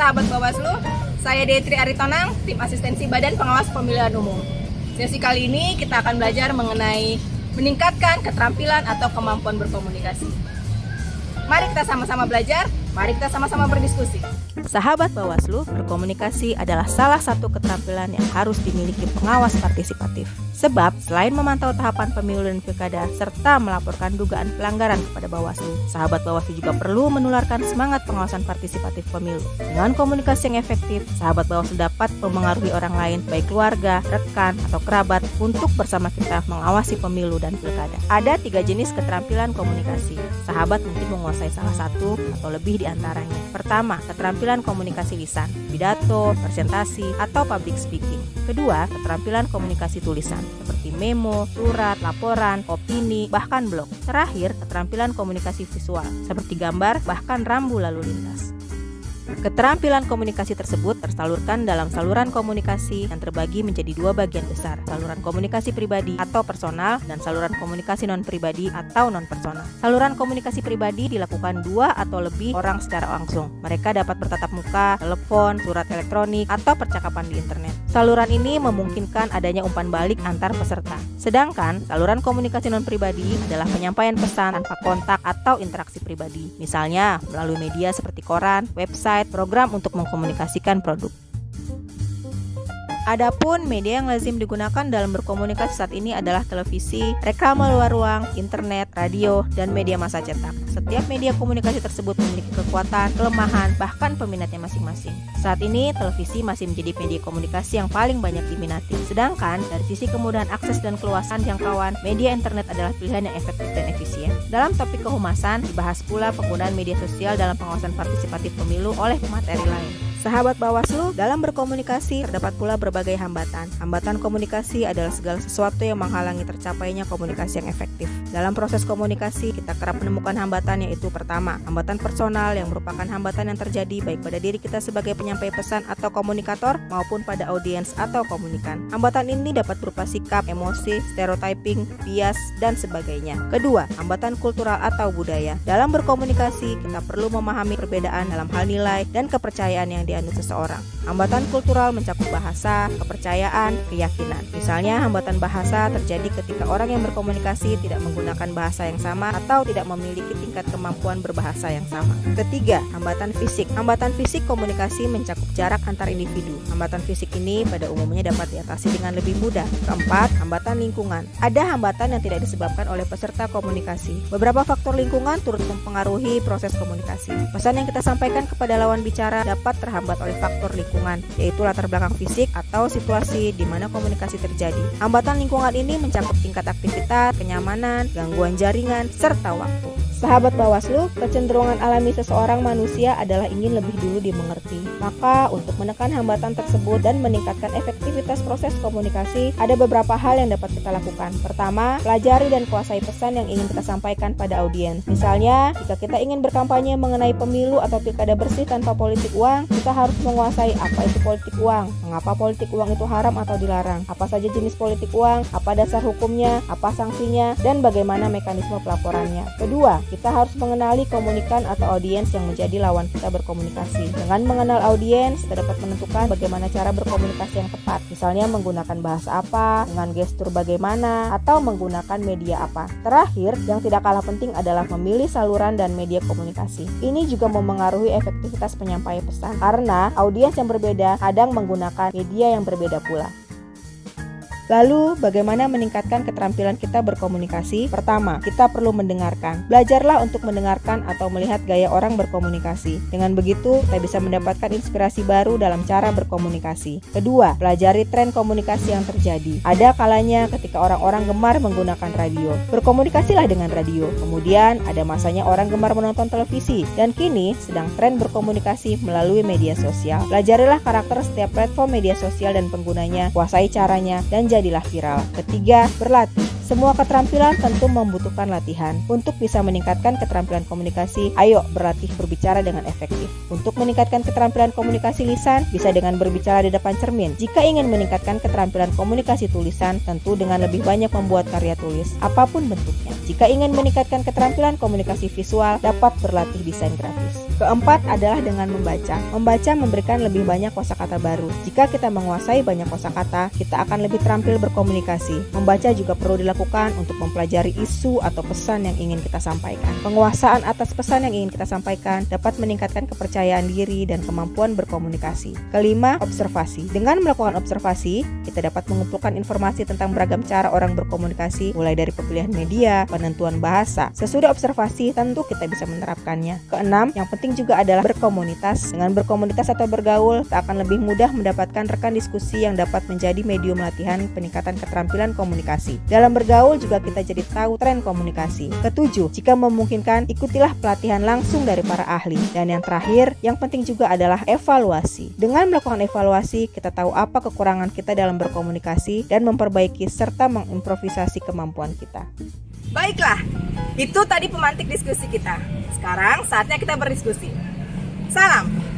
sahabat Bawaslu, saya Detri Aritonang, tim asistensi Badan Pengawas Pemilihan Umum. Sesi kali ini kita akan belajar mengenai meningkatkan keterampilan atau kemampuan berkomunikasi. Mari kita sama-sama belajar, mari kita sama-sama berdiskusi. Sahabat Bawaslu, berkomunikasi adalah salah satu keterampilan yang harus dimiliki pengawas partisipatif. Sebab, selain memantau tahapan pemilu dan pilkada, serta melaporkan dugaan pelanggaran kepada Bawaslu, sahabat Bawaslu juga perlu menularkan semangat pengawasan partisipatif pemilu. Dengan komunikasi yang efektif, sahabat Bawaslu dapat mempengaruhi orang lain, baik keluarga, rekan, atau kerabat, untuk bersama kita mengawasi pemilu dan pilkada. Ada 3 jenis keterampilan komunikasi. Sahabat mungkin menguasai salah satu atau lebih di antaranya. Pertama, keterampilan komunikasi lisan, pidato, presentasi, atau public speaking. Kedua, keterampilan komunikasi tulisan, seperti memo, surat, laporan, opini, bahkan blog. Terakhir, keterampilan komunikasi visual, seperti gambar, bahkan rambu lalu lintas. Keterampilan komunikasi tersebut tersalurkan dalam saluran komunikasi yang terbagi menjadi 2 bagian besar, saluran komunikasi pribadi atau personal dan saluran komunikasi non-pribadi atau non-personal. Saluran komunikasi pribadi dilakukan 2 atau lebih orang secara langsung. Mereka dapat bertatap muka, telepon, surat elektronik, atau percakapan di internet. Saluran ini memungkinkan adanya umpan balik antar peserta. Sedangkan saluran komunikasi non-pribadi adalah penyampaian pesan tanpa kontak atau interaksi pribadi. Misalnya melalui media seperti koran, website, program untuk mengkomunikasikan produk. Adapun media yang lazim digunakan dalam berkomunikasi saat ini adalah televisi, reklame luar ruang, internet, radio, dan media massa cetak. Setiap media komunikasi tersebut memiliki kekuatan, kelemahan, bahkan peminatnya masing-masing. Saat ini, televisi masih menjadi media komunikasi yang paling banyak diminati. Sedangkan, dari sisi kemudahan akses dan keluasan jangkauan, media internet adalah pilihan yang efektif dan efisien. Dalam topik kehumasan, dibahas pula penggunaan media sosial dalam pengawasan partisipatif pemilu oleh pemateri lain. Sahabat Bawaslu, dalam berkomunikasi terdapat pula berbagai hambatan. Hambatan komunikasi adalah segala sesuatu yang menghalangi tercapainya komunikasi yang efektif. Dalam proses komunikasi, kita kerap menemukan hambatan, yaitu pertama, hambatan personal yang merupakan hambatan yang terjadi baik pada diri kita sebagai penyampai pesan atau komunikator maupun pada audiens atau komunikan. Hambatan ini dapat berupa sikap, emosi, stereotyping, bias, dan sebagainya. Kedua, hambatan kultural atau budaya. Dalam berkomunikasi, kita perlu memahami perbedaan dalam hal nilai dan kepercayaan yang dianut seseorang. Hambatan kultural mencakup bahasa, kepercayaan, keyakinan. Misalnya, hambatan bahasa terjadi ketika orang yang berkomunikasi tidak menggunakan bahasa yang sama atau tidak memiliki tingkat kemampuan berbahasa yang sama. Ketiga, hambatan fisik. Hambatan fisik komunikasi mencakup jarak antar individu. Hambatan fisik ini pada umumnya dapat diatasi dengan lebih mudah. Keempat, hambatan lingkungan. Ada hambatan yang tidak disebabkan oleh peserta komunikasi. Beberapa faktor lingkungan turut mempengaruhi proses komunikasi. Pesan yang kita sampaikan kepada lawan bicara dapat terhambat oleh faktor lingkungan, yaitu latar belakang fisik atau situasi di mana komunikasi terjadi. Hambatan lingkungan ini mencakup tingkat aktivitas, kenyamanan, gangguan jaringan, serta waktu. Sahabat Bawaslu, kecenderungan alami seseorang manusia adalah ingin lebih dulu dimengerti. Maka, untuk menekan hambatan tersebut dan meningkatkan efektivitas proses komunikasi, ada beberapa hal yang dapat kita lakukan. Pertama, pelajari dan kuasai pesan yang ingin kita sampaikan pada audiens. Misalnya, jika kita ingin berkampanye mengenai pemilu atau pilkada bersih tanpa politik uang, kita harus menguasai apa itu politik uang, mengapa politik uang itu haram atau dilarang, apa saja jenis politik uang, apa dasar hukumnya, apa sanksinya, dan bagaimana mekanisme pelaporannya. Kedua, kita harus mengenali komunikan atau audiens yang menjadi lawan kita berkomunikasi. Dengan mengenal audiens, kita dapat menentukan bagaimana cara berkomunikasi yang tepat. Misalnya menggunakan bahasa apa, dengan gestur bagaimana, atau menggunakan media apa. Terakhir, yang tidak kalah penting adalah memilih saluran dan media komunikasi. Ini juga memengaruhi efektivitas penyampaian pesan, karena audiens yang berbeda kadang menggunakan media yang berbeda pula. Lalu, bagaimana meningkatkan keterampilan kita berkomunikasi? Pertama, kita perlu mendengarkan. Belajarlah untuk mendengarkan atau melihat gaya orang berkomunikasi. Dengan begitu, kita bisa mendapatkan inspirasi baru dalam cara berkomunikasi. Kedua, pelajari tren komunikasi yang terjadi. Ada kalanya ketika orang-orang gemar menggunakan radio. Berkomunikasilah dengan radio. Kemudian, ada masanya orang gemar menonton televisi. Dan kini, sedang tren berkomunikasi melalui media sosial. Pelajarilah karakter setiap platform media sosial dan penggunanya, kuasai caranya, dan jadilah viral. Ketiga, berlatih. Semua keterampilan tentu membutuhkan latihan. Untuk bisa meningkatkan keterampilan komunikasi, ayo berlatih berbicara dengan efektif. Untuk meningkatkan keterampilan komunikasi lisan, bisa dengan berbicara di depan cermin. Jika ingin meningkatkan keterampilan komunikasi tulisan, tentu dengan lebih banyak membuat karya tulis, apapun bentuknya. Jika ingin meningkatkan keterampilan komunikasi visual, dapat berlatih desain grafis. Keempat adalah dengan membaca. Membaca memberikan lebih banyak kosakata baru. Jika kita menguasai banyak kosakata, kita akan lebih terampil berkomunikasi. Membaca juga perlu dilakukan untuk mempelajari isu atau pesan yang ingin kita sampaikan. Penguasaan atas pesan yang ingin kita sampaikan dapat meningkatkan kepercayaan diri dan kemampuan berkomunikasi. Kelima, observasi. Dengan melakukan observasi, kita dapat mengumpulkan informasi tentang beragam cara orang berkomunikasi, mulai dari pemilihan media, penentuan bahasa. Sesudah observasi, tentu kita bisa menerapkannya. Keenam, yang penting juga adalah berkomunitas. Dengan berkomunitas atau bergaul, kita akan lebih mudah mendapatkan rekan diskusi yang dapat menjadi medium latihan peningkatan keterampilan komunikasi. Dalam bergaul juga kita jadi tahu tren komunikasi. Ketujuh, jika memungkinkan, ikutilah pelatihan langsung dari para ahli. Dan yang terakhir, yang penting juga adalah evaluasi. Dengan melakukan evaluasi, kita tahu apa kekurangan kita dalam berkomunikasi dan memperbaiki serta mengimprovisasi kemampuan kita. Baiklah, itu tadi pemantik diskusi kita. Sekarang saatnya kita berdiskusi. Salam!